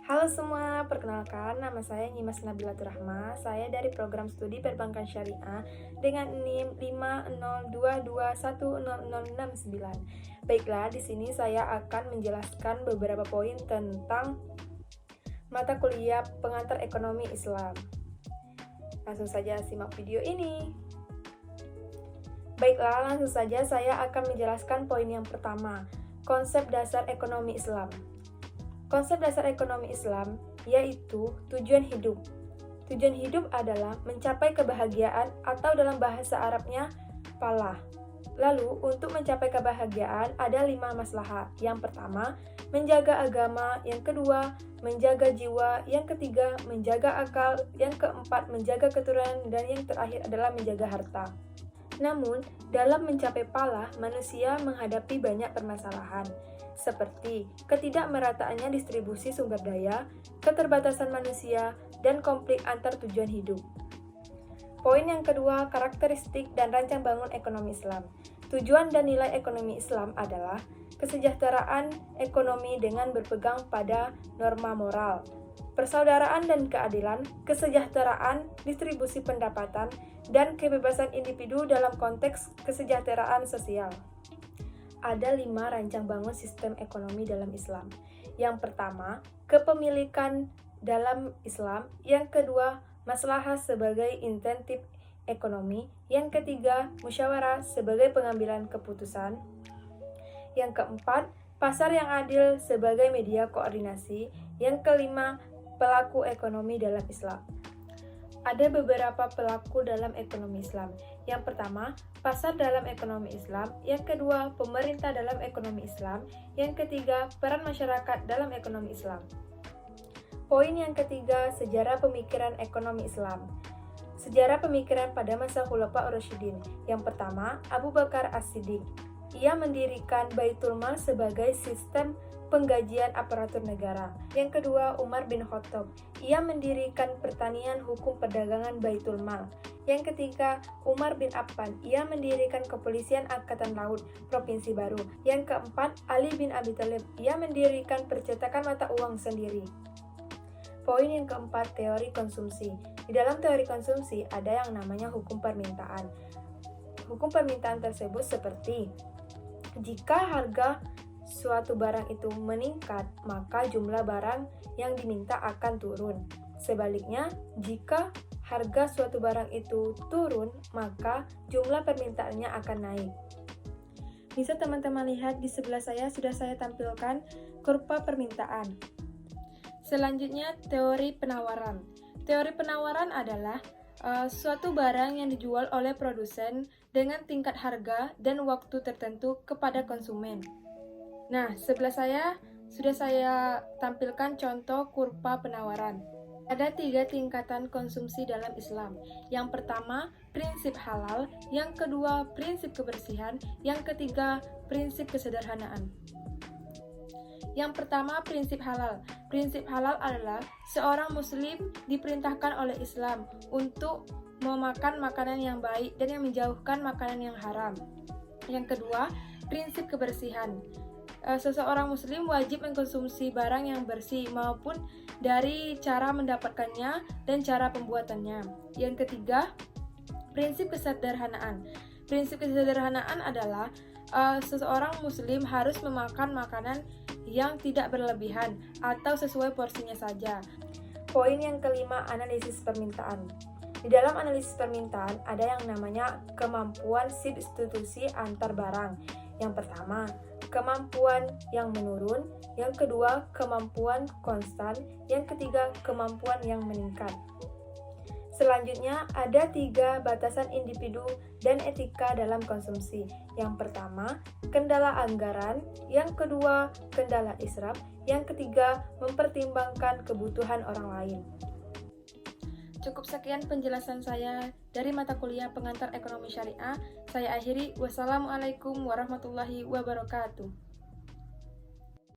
Halo semua, perkenalkan nama saya Nyimas Nabilatur Rahma. Saya dari program studi Perbankan Syariah dengan NIM 502210069. Baiklah, di sini saya akan menjelaskan beberapa poin tentang mata kuliah pengantar ekonomi Islam. Langsung saja simak video ini. Baiklah, langsung saja saya akan menjelaskan poin yang pertama, konsep dasar ekonomi Islam. Konsep dasar ekonomi Islam yaitu tujuan hidup. Tujuan hidup adalah mencapai kebahagiaan atau dalam bahasa Arabnya falah. Lalu, untuk mencapai kebahagiaan ada 5 maslahah. Yang pertama, menjaga agama. Yang kedua, menjaga jiwa. Yang ketiga, menjaga akal. Yang keempat, menjaga keturunan. Dan yang terakhir adalah menjaga harta. Namun, dalam mencapai falah, manusia menghadapi banyak permasalahan, seperti ketidakmerataannya distribusi sumber daya, keterbatasan manusia, dan konflik antar tujuan hidup. Poin yang kedua, karakteristik dan rancang bangun ekonomi Islam. Tujuan dan nilai ekonomi Islam adalah kesejahteraan ekonomi dengan berpegang pada norma moral, persaudaraan dan keadilan, kesejahteraan, distribusi pendapatan, dan kebebasan individu dalam konteks kesejahteraan sosial. Ada 5 rancang bangun sistem ekonomi dalam Islam. Yang pertama, kepemilikan dalam Islam. Yang kedua, maslahah sebagai insentif ekonomi. Yang ketiga, musyawarah sebagai pengambilan keputusan. Yang keempat, pasar yang adil sebagai media koordinasi. Yang kelima, pelaku ekonomi dalam Islam. Ada beberapa pelaku dalam ekonomi Islam. Yang pertama, pasar dalam ekonomi Islam. Yang kedua, pemerintah dalam ekonomi Islam. Yang ketiga, peran masyarakat dalam ekonomi Islam. Poin yang ketiga, sejarah pemikiran ekonomi Islam. Sejarah pemikiran pada masa Khulafaur Rasyidin. Yang pertama, Abu Bakar As-Siddiq. Ia mendirikan Baitul Mal sebagai sistem penggajian aparatur negara. Yang kedua, Umar bin Khattab. Ia mendirikan pertanian hukum perdagangan Baitul Mal. Yang ketiga, Umar bin Affan. Ia mendirikan kepolisian angkatan laut Provinsi Baru. Yang keempat, Ali bin Abi Thalib. Ia mendirikan percetakan mata uang sendiri. Poin yang keempat, teori konsumsi. Di dalam teori konsumsi ada yang namanya hukum permintaan. Hukum permintaan tersebut seperti jika harga suatu barang itu meningkat, maka jumlah barang yang diminta akan turun. Sebaliknya, jika harga suatu barang itu turun, maka jumlah permintaannya akan naik. Bisa teman-teman lihat di sebelah saya sudah saya tampilkan kurva permintaan. Selanjutnya, teori penawaran. Teori penawaran adalah suatu barang yang dijual oleh produsen dengan tingkat harga dan waktu tertentu kepada konsumen. Nah, sebelah saya sudah saya tampilkan contoh kurva penawaran. Ada 3 tingkatan konsumsi dalam Islam. Yang pertama, prinsip halal. Yang kedua, prinsip kebersihan. Yang ketiga, prinsip kesederhanaan. Yang pertama, prinsip halal. Prinsip halal adalah seorang muslim diperintahkan oleh Islam untuk memakan makanan yang baik dan yang menjauhkan makanan yang haram. Yang kedua, prinsip kebersihan. Seseorang muslim wajib mengkonsumsi barang yang bersih maupun dari cara mendapatkannya dan cara pembuatannya. Yang ketiga, prinsip kesederhanaan. Prinsip kesederhanaan adalah seseorang muslim harus memakan makanan yang tidak berlebihan atau sesuai porsinya saja. Poin yang kelima, analisis permintaan. Di dalam analisis permintaan ada yang namanya kemampuan substitusi antar barang. Yang pertama, kemampuan yang menurun. Yang kedua, kemampuan konstan. Yang ketiga, kemampuan yang meningkat. Selanjutnya, ada 3 batasan individu dan etika dalam konsumsi. Yang pertama, kendala anggaran. Yang kedua, kendala israf. Yang ketiga, mempertimbangkan kebutuhan orang lain. Cukup sekian penjelasan saya dari mata kuliah pengantar ekonomi syariah. Saya akhiri. Wassalamualaikum warahmatullahi wabarakatuh.